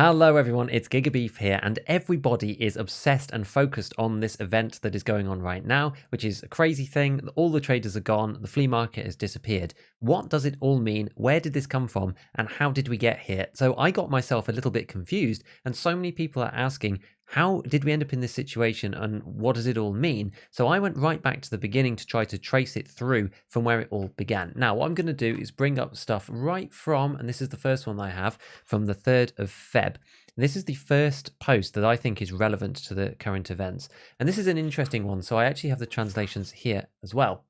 Hello everyone, it's Gigabeef here, and everybody is obsessed and focused on this event that is going on right now, which is a crazy thing. All the traders are gone, the flea market has disappeared. What does it all mean? Where did this come from? And how did we get here? So I got myself a little bit confused, and so many people are asking, how did we end up in this situation and what does it all mean? So I went right back to the beginning to try to trace it through from where it all began. Now, what I'm going to do is bring up stuff right from, and this is the first one I have, from the 3rd of Feb. This is the first post that I think is relevant to the current events. And this is an interesting one. So I actually have the translations here as well.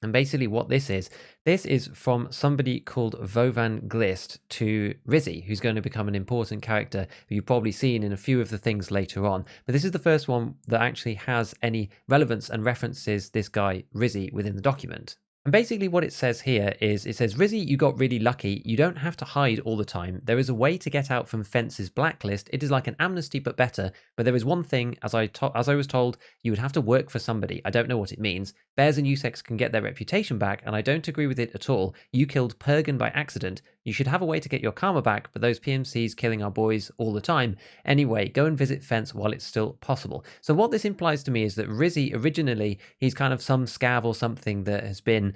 And basically what this is from somebody called Vovan Glist to Rizzy, who's going to become an important character who you've probably seen in a few of the things later on. But this is the first one that actually has any relevance and references this guy Rizzy within the document. And basically what it says here is, it says, Rizzy, you got really lucky. You don't have to hide all the time. There is a way to get out from Fence's blacklist. It is like an amnesty, but better. But there is one thing, as I was told, you would have to work for somebody. I don't know what it means. Bears and Usex can get their reputation back, and I don't agree with it at all. You killed Pergan by accident. You should have a way to get your karma back, but those PMCs killing our boys all the time. Anyway, go and visit Fence while it's still possible. So what this implies to me is that Rizzy, originally, he's kind of some scav or something that has been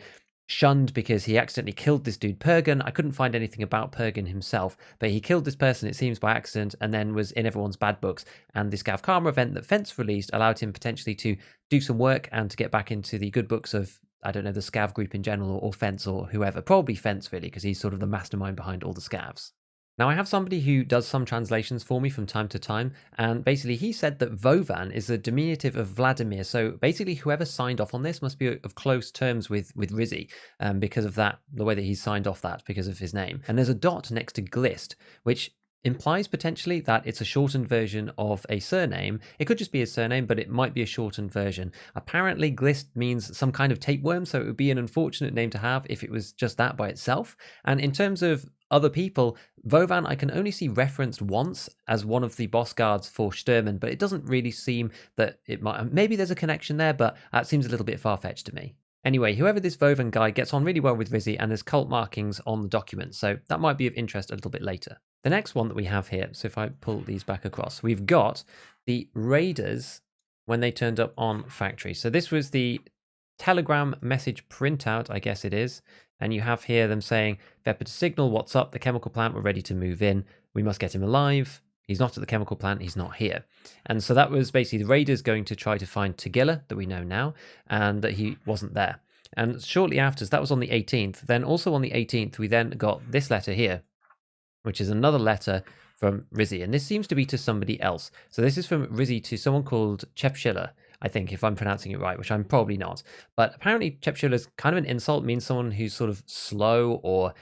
shunned because he accidentally killed this dude Pergan. I couldn't find anything about Pergan himself, but he killed this person, it seems, by accident, and then was in everyone's bad books. And the Scav Karma event that Fence released allowed him potentially to do some work and to get back into the good books of, I don't know, the Scav group in general, or Fence, or whoever. Probably Fence, really, because he's sort of the mastermind behind all the Scavs. Now, I have somebody who does some translations for me from time to time, and basically he said that Vovan is a diminutive of Vladimir. So basically whoever signed off on this must be of close terms with Rizzy, because of that, the way that he signed off that, because of his name. And there's a dot next to Glist, which implies potentially that it's a shortened version of a surname. It could just be a surname, but it might be a shortened version. Apparently, Glist means some kind of tapeworm, so it would be an unfortunate name to have if it was just that by itself. And in terms of other people, Vovan I can only see referenced once as one of the boss guards for Sturman, but it doesn't really seem that it might. Maybe there's a connection there, but that seems a little bit far-fetched to me. Anyway, whoever this Vovan guy gets on really well with Rizzy, and there's cult markings on the document, so that might be of interest a little bit later. The next one that we have here, so if I pull these back across, we've got the Raiders when they turned up on Factory. So this was the Telegram message printout, I guess it is. And you have here them saying, Vepper to signal, what's up? The chemical plant, we're ready to move in. We must get him alive. He's not at the chemical plant, he's not here. And so that was basically the Raiders going to try to find Taguilla, that we know now, and that he wasn't there. And shortly after, so that was on the 18th, then also on the 18th, we then got this letter here, which is another letter from Rizzy. And this seems to be to somebody else. So this is from Rizzy to someone called Chepschiller, I think, if I'm pronouncing it right, which I'm probably not. But apparently Chepschiller is kind of an insult, means someone who's sort of slow, or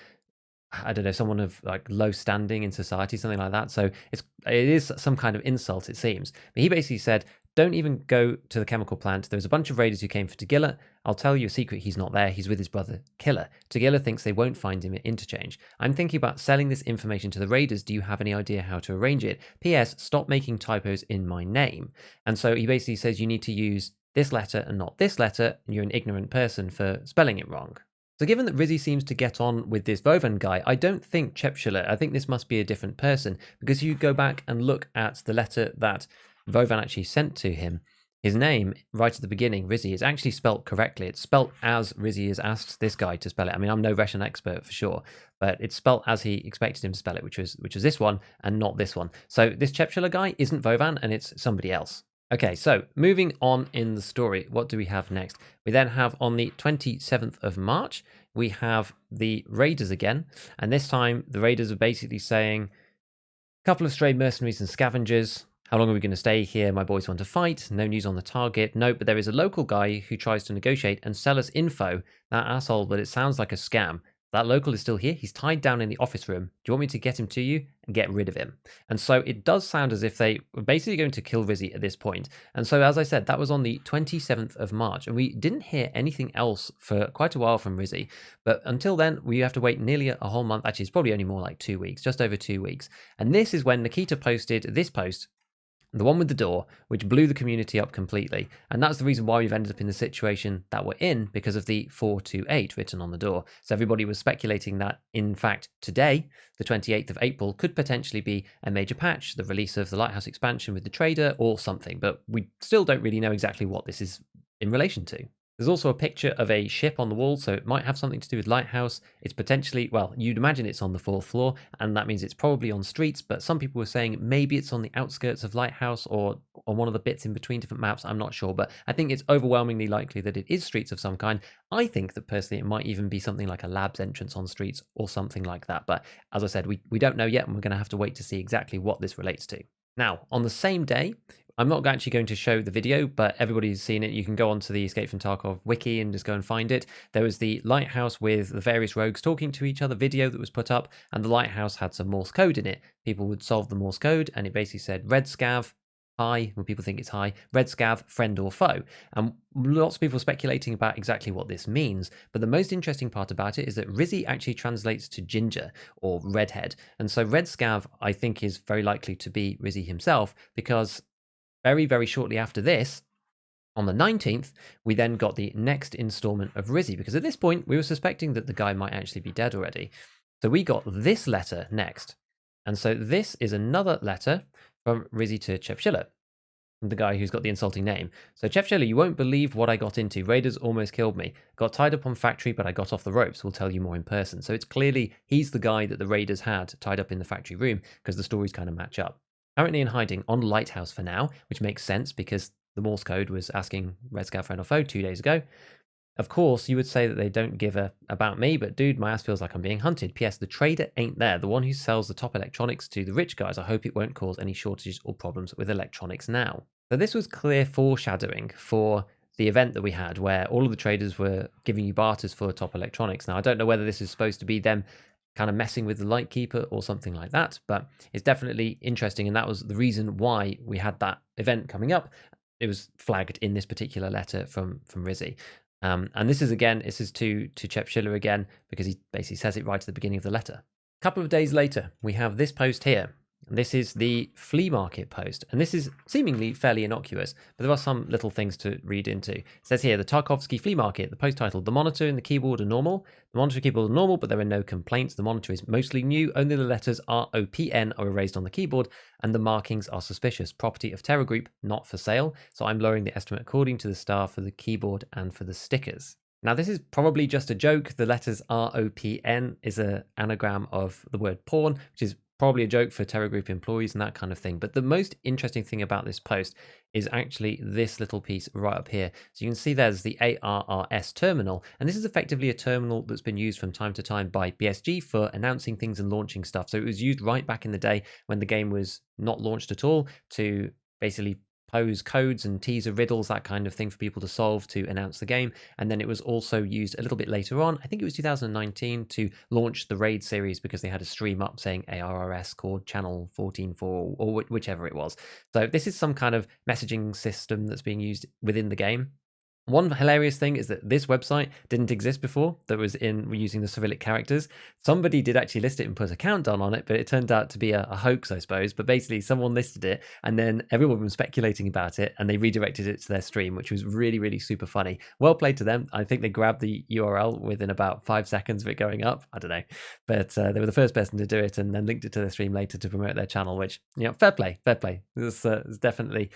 I don't know, someone of like low standing in society, something like that. So it is some kind of insult, it seems. But he basically said, don't even go to the chemical plant. There's a bunch of raiders who came for Taguilla. I'll tell you a secret, he's not there. He's with his brother, Killer. Taguilla thinks they won't find him at Interchange. I'm thinking about selling this information to the raiders. Do you have any idea how to arrange it? P.S. Stop making typos in my name. And so he basically says you need to use this letter and not this letter, and you're an ignorant person for spelling it wrong. So given that Rizzy seems to get on with this Vovan guy, I don't think Chepschiller, I think this must be a different person, because you go back and look at the letter that Vovan actually sent to him, his name right at the beginning, Rizzy, is actually spelt correctly. It's spelt as Rizzy has asked this guy to spell it. I mean, I'm no Russian expert for sure, but it's spelt as he expected him to spell it, which was this one and not this one. So this Chepschiller guy isn't Vovan, and it's somebody else. Okay, so moving on in the story, what do we have next? We then have on the 27th of March, we have the Raiders again, and this time the Raiders are basically saying, a couple of stray mercenaries and scavengers. How long are we going to stay here? My boys want to fight. No news on the target. No, but there is a local guy who tries to negotiate and sell us info. That asshole, but it sounds like a scam. That local is still here. He's tied down in the office room. Do you want me to get him to you and get rid of him? And so it does sound as if they were basically going to kill Rizzy at this point. And so, as I said, that was on the 27th of March. And we didn't hear anything else for quite a while from Rizzy. But until then, we have to wait nearly a whole month. Actually, it's probably only more like 2 weeks, just over 2 weeks. And this is when Nikita posted this post the one with the door, which blew the community up completely. And that's the reason why we've ended up in the situation that we're in, because of the 428 written on the door. So everybody was speculating that, in fact, today, the 28th of April, could potentially be a major patch, the release of the Lighthouse expansion with the trader or something. But we still don't really know exactly what this is in relation to. There's also a picture of a ship on the wall, so it might have something to do with Lighthouse. It's potentially, well, you'd imagine it's on the 4th floor, and that means it's probably on streets, but some people were saying maybe it's on the outskirts of Lighthouse or on one of the bits in between different maps. I'm not sure, but I think it's overwhelmingly likely that it is streets of some kind. I think that personally it might even be something like a lab's entrance on streets or something like that. But as I said, we don't know yet, and we're going to have to wait to see exactly what this relates to. Now, on the same day, I'm not actually going to show the video, but everybody's seen it. You can go onto the Escape from Tarkov wiki and just go and find it. There was the Lighthouse with the various rogues talking to each other video that was put up, and the Lighthouse had some Morse code in it. People would solve the Morse code, and it basically said red scav, hi, when people think it's hi, red scav, friend or foe. And lots of people are speculating about exactly what this means. But the most interesting part about it is that Rizzy actually translates to ginger or redhead. And so red scav, I think, is very likely to be Rizzy himself, because very, very shortly after this, on the 19th, we then got the next installment of Rizzy, because at this point, we were suspecting that the guy might actually be dead already. So we got this letter next. And so this is another letter from Rizzy to Chepchilla, the guy who's got the insulting name. So Chepchilla, you won't believe what I got into. Raiders almost killed me. Got tied up on factory, but I got off the ropes. We'll tell you more in person. So it's clearly he's the guy that the Raiders had tied up in the factory room, because the stories kind of match up. Currently in hiding on Lighthouse for now, which makes sense because the Morse code was asking Red Scout friend or foe 2 days ago. Of course, you would say that they don't give a about me, but dude, my ass feels like I'm being hunted. P.S. The trader ain't there, the one who sells the top electronics to the rich guys. I hope it won't cause any shortages or problems with electronics now. So this was clear foreshadowing for the event that we had, where all of the traders were giving you barters for top electronics. Now, I don't know whether this is supposed to be them kind of messing with the Lightkeeper or something like that, but it's definitely interesting, and that was the reason why we had that event coming up. It was flagged in this particular letter from Rizzy. And this is to Chepchilla again, because he basically says it right at the beginning of the letter. A couple of days later, we have this post here. This is the flea market post, and this is seemingly fairly innocuous, but there are some little things to read into. It says here, the Tarkovsky flea market, the post titled, the monitor and the keyboard are normal. The monitor and keyboard are normal, but there are no complaints. The monitor is mostly new, only the letters ROPN are erased on the keyboard, and the markings are suspicious. Property of Terror Group, not for sale. So I'm lowering the estimate according to the star for the keyboard and for the stickers. Now, this is probably just a joke. The letters ROPN is an anagram of the word porn, which is probably a joke for Terror Group employees and that kind of thing. But the most interesting thing about this post is actually this little piece right up here. So you can see there's the ARRS terminal, and this is effectively a terminal that's been used from time to time by BSG for announcing things and launching stuff. So it was used right back in the day when the game was not launched at all, to basically pose codes and teaser riddles, that kind of thing, for people to solve to announce the game. And then it was also used a little bit later on, I think it was 2019, to launch the Raid series, because they had a stream up saying ARRS called channel 14.4 or whichever it was. So this is some kind of messaging system that's being used within the game. One hilarious thing is that this website didn't exist before, that was using the Cyrillic characters. Somebody did actually list it and put a countdown on it, but it turned out to be a hoax, I suppose. But basically, someone listed it, and then everyone was speculating about it, and they redirected it to their stream, which was really, really super funny. Well played to them. I think they grabbed the URL within about 5 seconds of it going up. I don't know. But they were the first person to do it, and then linked it to their stream later to promote their channel, which, fair play, fair play. There's definitely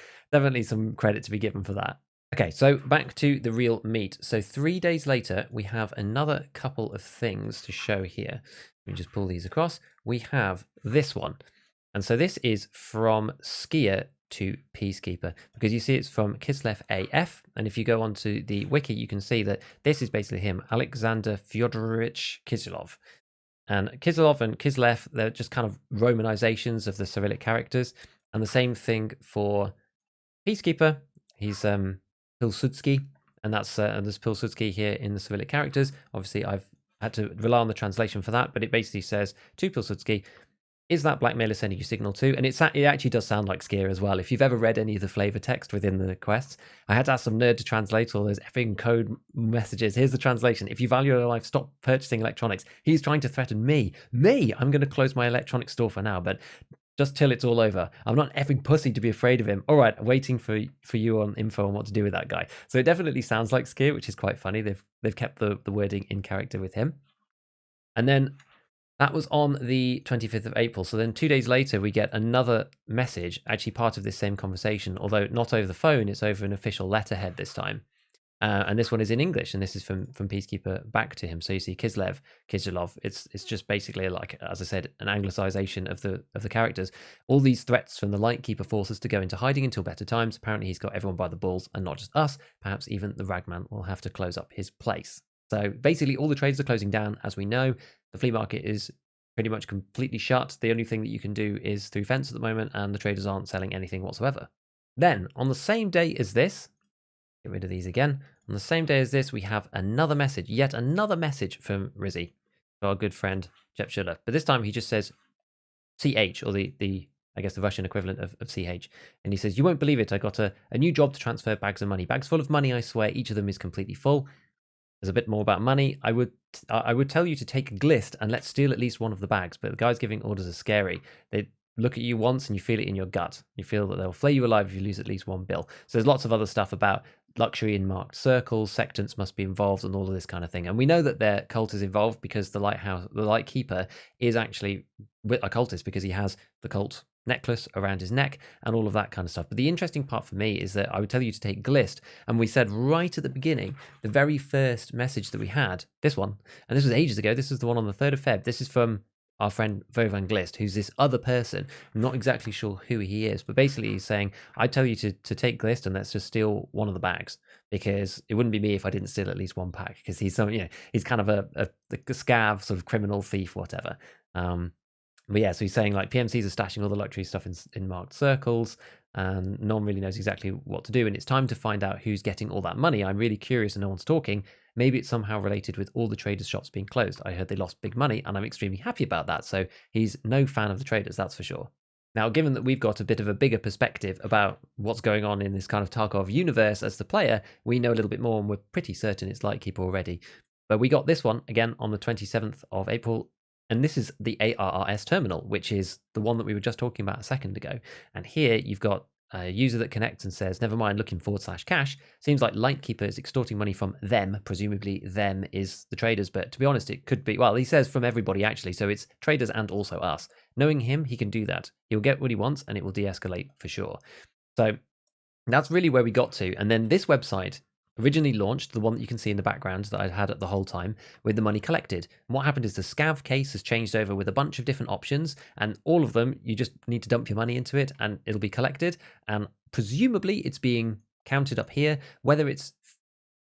some credit to be given for that. Okay, so back to the real meat. So 3 days later, we have another couple of things to show here. Let me just pull these across. We have this one. And so this is from Skier to Peacekeeper, because you see it's from Kislev AF. And if you go onto the wiki, you can see that this is basically him, Alexander Fyodorovich Kislov. And Kislov and Kislev, they're just kind of Romanizations of the Cyrillic characters. And the same thing for Peacekeeper. He's Pilsudski, and that's there's Pilsudski here in the Cyrillic characters. Obviously, I've had to rely on the translation for that, but it basically says to Pilsudski, is that blackmailer sending you signal too? And it actually does sound like Skier as well. If you've ever read any of the flavor text within the quests, I had to ask some nerd to translate all those effing code messages. Here's the translation. If you value your life, stop purchasing electronics. He's trying to threaten me. I'm going to close my electronics store for now, but just till it's all over. I'm not effing pussy to be afraid of him. All right, waiting for you on info on what to do with that guy. So it definitely sounds like Skier, which is quite funny. They've kept the wording in character with him. And then that was on the 25th of April. So then 2 days later, we get another message, actually part of this same conversation, although not over the phone, it's over an official letterhead this time. And this one is in English, and this is from Peacekeeper back to him. So you see Kislov. It's just basically, like, as I said, an anglicization of the characters. All these threats from the Lightkeeper forces to go into hiding until better times. Apparently he's got everyone by the balls, and not just us. Perhaps even the Ragman will have to close up his place. So basically all the traders are closing down, as we know. The flea market is pretty much completely shut. The only thing that you can do is through fence at the moment, and the traders aren't selling anything whatsoever. Then, on the same day as this, get rid of these again. On the same day as this, we have another message, yet another message from Rizzy, our good friend Jep Schuller. But this time he just says CH, or the I guess the Russian equivalent of CH. And he says, "You won't believe it. I got a new job to transfer bags of money. Bags full of money, I swear. Each of them is completely full. There's a bit more about money. I would tell you to take a glist and let's steal at least one of the bags. But the guys giving orders are scary. They look at you once and you feel it in your gut. You feel that they'll flay you alive if you lose at least one bill." So there's lots of other stuff about luxury in marked circles, sectants must be involved, and all of this kind of thing. And we know that their cult is involved because the Lightkeeper is actually a cultist, because he has the cult necklace around his neck and all of that kind of stuff. But the interesting part for me is that I would tell you to take Glist, and we said right at the beginning, the very first message that we had, this one, and this was ages ago, this was the one on the 3rd of Feb, this is from our friend Vovan Glist, who's this other person. I'm not exactly sure who he is, but basically he's saying, I tell you to take Glist and let's just steal one of the bags, because it wouldn't be me if I didn't steal at least one pack, because he's he's kind of a scav sort of criminal thief, whatever. But yeah, so he's saying like PMCs are stashing all the luxury stuff in marked circles, and no one really knows exactly what to do, and it's time to find out who's getting all that money. I'm really curious and no one's talking. Maybe it's somehow related with all the traders' shops being closed. I heard they lost big money, and I'm extremely happy about that. So he's no fan of the traders, that's for sure. Now, given that we've got a bit of a bigger perspective about what's going on in this kind of Tarkov universe as the player, we know a little bit more, and we're pretty certain it's Lightkeeper already. But we got this one, again, on the 27th of April, and this is the ARRS terminal, which is the one that we were just talking about a second ago. And here you've got a user that connects and says, never mind looking /cash. Seems like Lightkeeper is extorting money from them. Presumably them is the traders, but to be honest, it could be, well, he says from everybody actually, so it's traders and also us. Knowing him, he can do that. He'll get what he wants and it will de-escalate for sure. So that's really where we got to. And then this website originally launched, the one that you can see in the background that I'd had at the whole time, with the money collected. And what happened is the scav case has changed over with a bunch of different options, and all of them, you just need to dump your money into it and it'll be collected. And presumably it's being counted up here, whether it's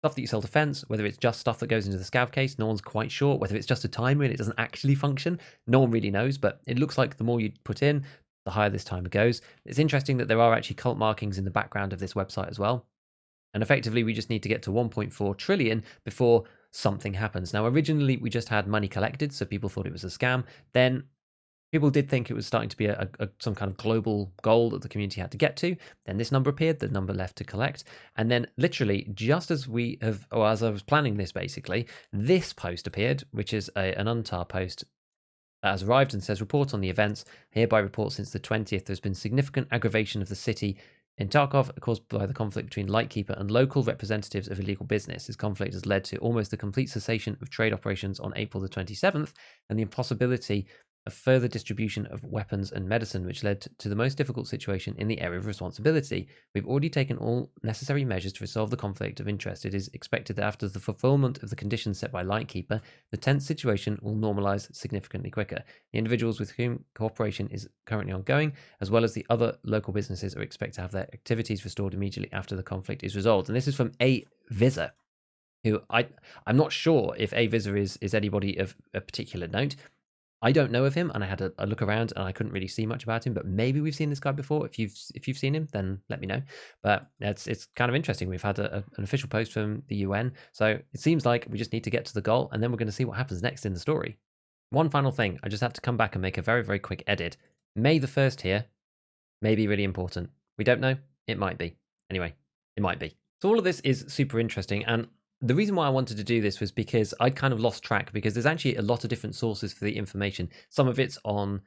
stuff that you sell to fence, whether it's just stuff that goes into the scav case, no one's quite sure. Whether it's just a timer and it doesn't actually function, no one really knows, but it looks like the more you put in, the higher this timer goes. It's interesting that there are actually cult markings in the background of this website as well. And effectively, we just need to get to 1.4 trillion before something happens. Now, originally, we just had money collected, so people thought it was a scam. Then people did think it was starting to be some kind of global goal that the community had to get to. Then this number appeared, the number left to collect. And then literally, just as we have, or as I was planning this, basically, this post appeared, which is an UNTAR post that has arrived and says, report on the events. Hereby report since the 20th, there's been significant aggravation of the city in Tarkov, caused by the conflict between Lightkeeper and local representatives of illegal business. This conflict has led to almost the complete cessation of trade operations on April the 27th, and the impossibility of further distribution of weapons and medicine, which led to the most difficult situation in the area of responsibility. We've already taken all necessary measures to resolve the conflict of interest. It is expected that after the fulfillment of the conditions set by Lightkeeper, the tense situation will normalize significantly quicker. The individuals with whom cooperation is currently ongoing, as well as the other local businesses, are expected to have their activities restored immediately after the conflict is resolved. And this is from A Visa, who I'm not sure if A Visa is anybody of a particular note. I don't know of him, and I had a look around and I couldn't really see much about him, but maybe we've seen this guy before. If you've seen him, then let me know. But it's kind of interesting. We've had an official post from the UN, so it seems like we just need to get to the goal, and then we're going to see what happens next in the story. One final thing, I just have to come back and make a very, very quick edit. May the 1st here may be really important. We don't know. It might be. Anyway, it might be. So all of this is super interesting, and the reason why I wanted to do this was because I'd kind of lost track, because there's actually a lot of different sources for the information. Some of it's on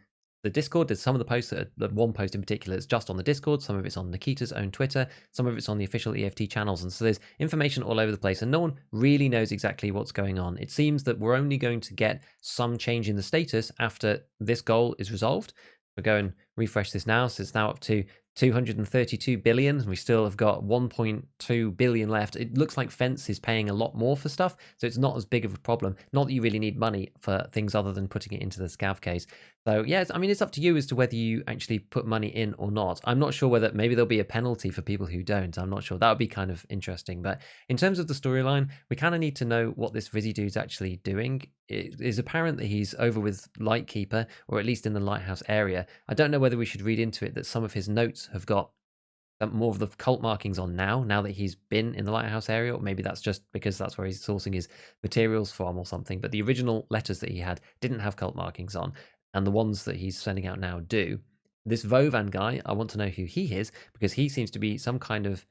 the Discord. There's some of the posts that one post in particular is just on the Discord. Some of it's on Nikita's own Twitter. Some of it's on the official EFT channels. And so there's information all over the place, and no one really knows exactly what's going on. It seems that we're only going to get some change in the status after this goal is resolved. We'll go and refresh this now. So it's now up to 232 billion. We still have got 1.2 billion left. It looks like Fence is paying a lot more for stuff, so it's not as big of a problem. Not that you really need money for things other than putting it into the scav case. So yeah, I mean, it's up to you as to whether you actually put money in or not. I'm not sure whether maybe there'll be a penalty for people who don't. I'm not sure. That would be kind of interesting. But in terms of the storyline, we kind of need to know what this Vizzy dude's actually doing. It is apparent that he's over with Lightkeeper, or at least in the Lighthouse area. I don't know whether we should read into it that some of his notes have got more of the cult markings on now that he's been in the Lighthouse area, or maybe that's just because that's where he's sourcing his materials from or something. But the original letters that he had didn't have cult markings on, and the ones that he's sending out now do. This Vovan guy, I want to know who he is, because he seems to be some kind of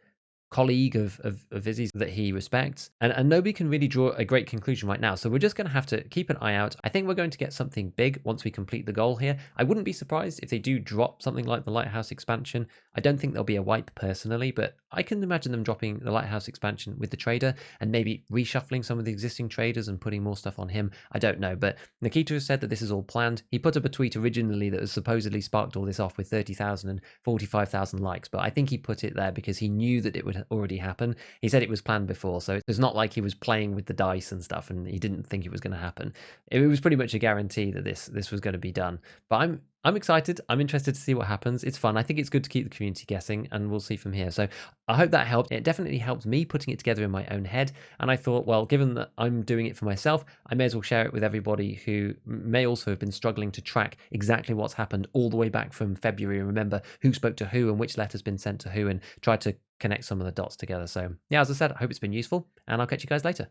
colleague of Vizzy's that he respects, and nobody can really draw a great conclusion right now. So we're just going to have to keep an eye out. I think we're going to get something big once we complete the goal here. I wouldn't be surprised if they do drop something like the Lighthouse expansion. I don't think there'll be a wipe personally, but I can imagine them dropping the Lighthouse expansion with the trader and maybe reshuffling some of the existing traders and putting more stuff on him. I don't know, but Nikita has said that this is all planned. He put up a tweet originally that was supposedly sparked all this off with 30,000 and 45,000 likes, but I think he put it there because he knew that it would already happen. He said it was planned before, so it's not like he was playing with the dice and stuff and he didn't think it was going to happen. It was pretty much a guarantee that this was going to be done. But I'm excited. I'm interested to see what happens. It's fun. I think it's good to keep the community guessing, and we'll see from here. So I hope that helped. It definitely helped me putting it together in my own head. And I thought, well, given that I'm doing it for myself, I may as well share it with everybody who may also have been struggling to track exactly what's happened all the way back from February and remember who spoke to who and which letter's been sent to who, and try to connect some of the dots together. So yeah, as I said, I hope it's been useful, and I'll catch you guys later.